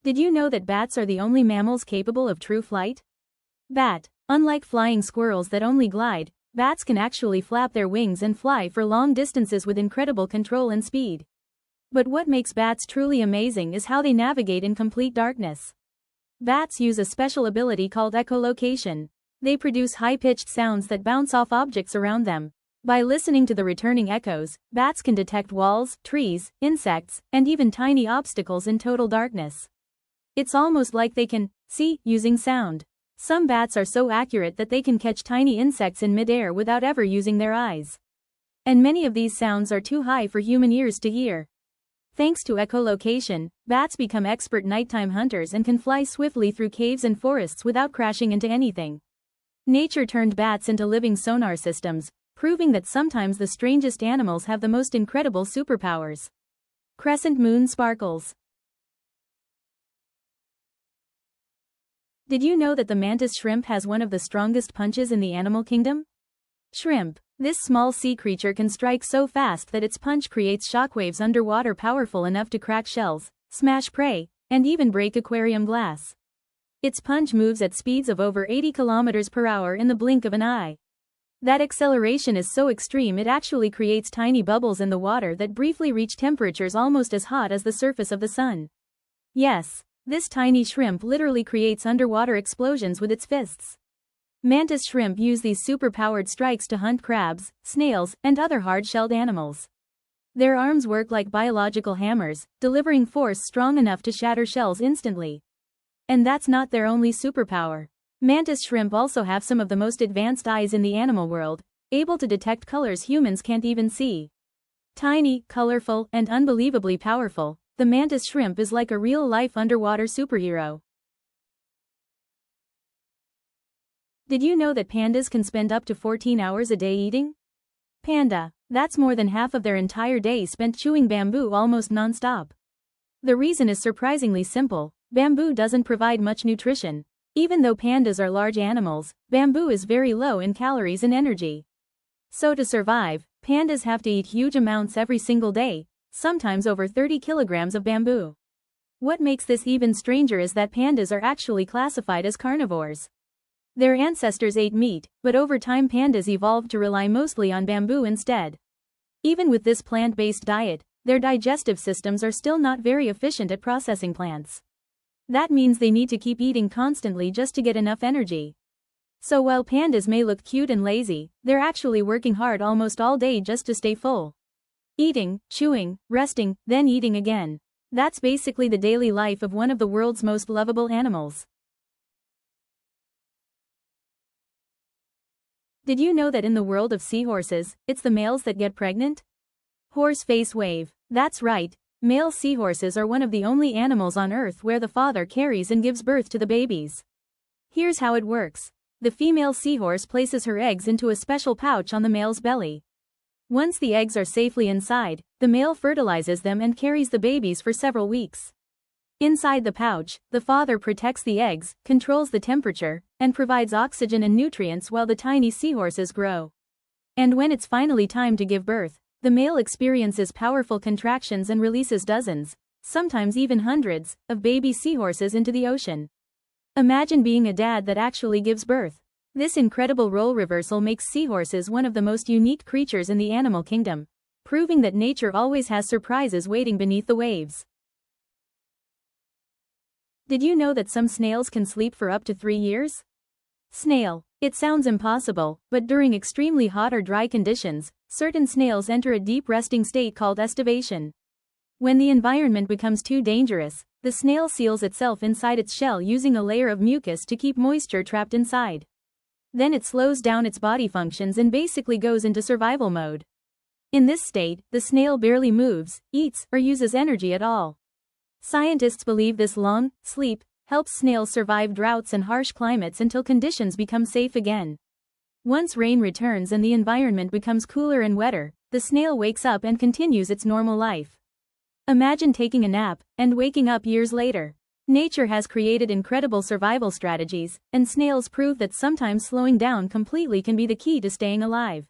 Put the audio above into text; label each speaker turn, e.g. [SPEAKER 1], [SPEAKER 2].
[SPEAKER 1] Did you know that bats are the only mammals capable of true flight? Unlike flying squirrels that only glide, bats can actually flap their wings and fly for long distances with incredible control and speed. But what makes bats truly amazing is how they navigate in complete darkness. Bats use a special ability called echolocation. They produce high-pitched sounds that bounce off objects around them. By listening to the returning echoes, bats can detect walls, trees, insects, and even tiny obstacles in total darkness. It's almost like they can see using sound. Some bats are so accurate that they can catch tiny insects in midair without ever using their eyes. And many of these sounds are too high for human ears to hear. Thanks to echolocation, bats become expert nighttime hunters and can fly swiftly through caves and forests without crashing into anything. Nature turned bats into living sonar systems, proving that sometimes the strangest animals have the most incredible superpowers. Crescent moon sparkles. Did you know that the mantis shrimp has one of the strongest punches in the animal kingdom? Shrimp. This small sea creature can strike so fast that its punch creates shockwaves underwater powerful enough to crack shells, smash prey, and even break aquarium glass. Its punch moves at speeds of over 80 km per hour in the blink of an eye. That acceleration is so extreme it actually creates tiny bubbles in the water that briefly reach temperatures almost as hot as the surface of the sun. Yes. This tiny shrimp literally creates underwater explosions with its fists. Mantis shrimp use these super-powered strikes to hunt crabs, snails, and other hard-shelled animals. Their arms work like biological hammers, delivering force strong enough to shatter shells instantly. And that's not their only superpower. Mantis shrimp also have some of the most advanced eyes in the animal world, able to detect colors humans can't even see. Tiny, colorful, and unbelievably powerful, the mantis shrimp is like a real-life underwater superhero. Did you know that pandas can spend up to 14 hours a day eating? Panda. That's more than half of their entire day spent chewing bamboo almost non-stop. The reason is surprisingly simple: bamboo doesn't provide much nutrition. Even though pandas are large animals, bamboo is very low in calories and energy. So to survive, pandas have to eat huge amounts every single day, sometimes over 30 kilograms of bamboo. What makes this even stranger is that pandas are actually classified as carnivores. Their ancestors ate meat, but over time pandas evolved to rely mostly on bamboo instead. Even with this plant-based diet, their digestive systems are still not very efficient at processing plants. That means they need to keep eating constantly just to get enough energy. So while pandas may look cute and lazy, they're actually working hard almost all day just to stay full. Eating, chewing, resting, then eating again. That's basically the daily life of one of the world's most lovable animals. Did you know that in the world of seahorses, it's the males that get pregnant? Horse face wave. That's right. Male seahorses are one of the only animals on Earth where the father carries and gives birth to the babies. Here's how it works. The female seahorse places her eggs into a special pouch on the male's belly. Once the eggs are safely inside, the male fertilizes them and carries the babies for several weeks. Inside the pouch, the father protects the eggs, controls the temperature, and provides oxygen and nutrients while the tiny seahorses grow. And when it's finally time to give birth, the male experiences powerful contractions and releases dozens, sometimes even hundreds, of baby seahorses into the ocean. Imagine being a dad that actually gives birth. This incredible role reversal makes seahorses one of the most unique creatures in the animal kingdom, proving that nature always has surprises waiting beneath the waves. Did you know that some snails can sleep for up to 3 years? Snail. It sounds impossible, but during extremely hot or dry conditions, certain snails enter a deep resting state called estivation. When the environment becomes too dangerous, the snail seals itself inside its shell using a layer of mucus to keep moisture trapped inside. Then it slows down its body functions and basically goes into survival mode. In this state, the snail barely moves, eats, or uses energy at all. Scientists believe this long sleep helps snails survive droughts and harsh climates until conditions become safe again. Once rain returns and the environment becomes cooler and wetter, the snail wakes up and continues its normal life. Imagine taking a nap and waking up years later. Nature has created incredible survival strategies, and snails prove that sometimes slowing down completely can be the key to staying alive.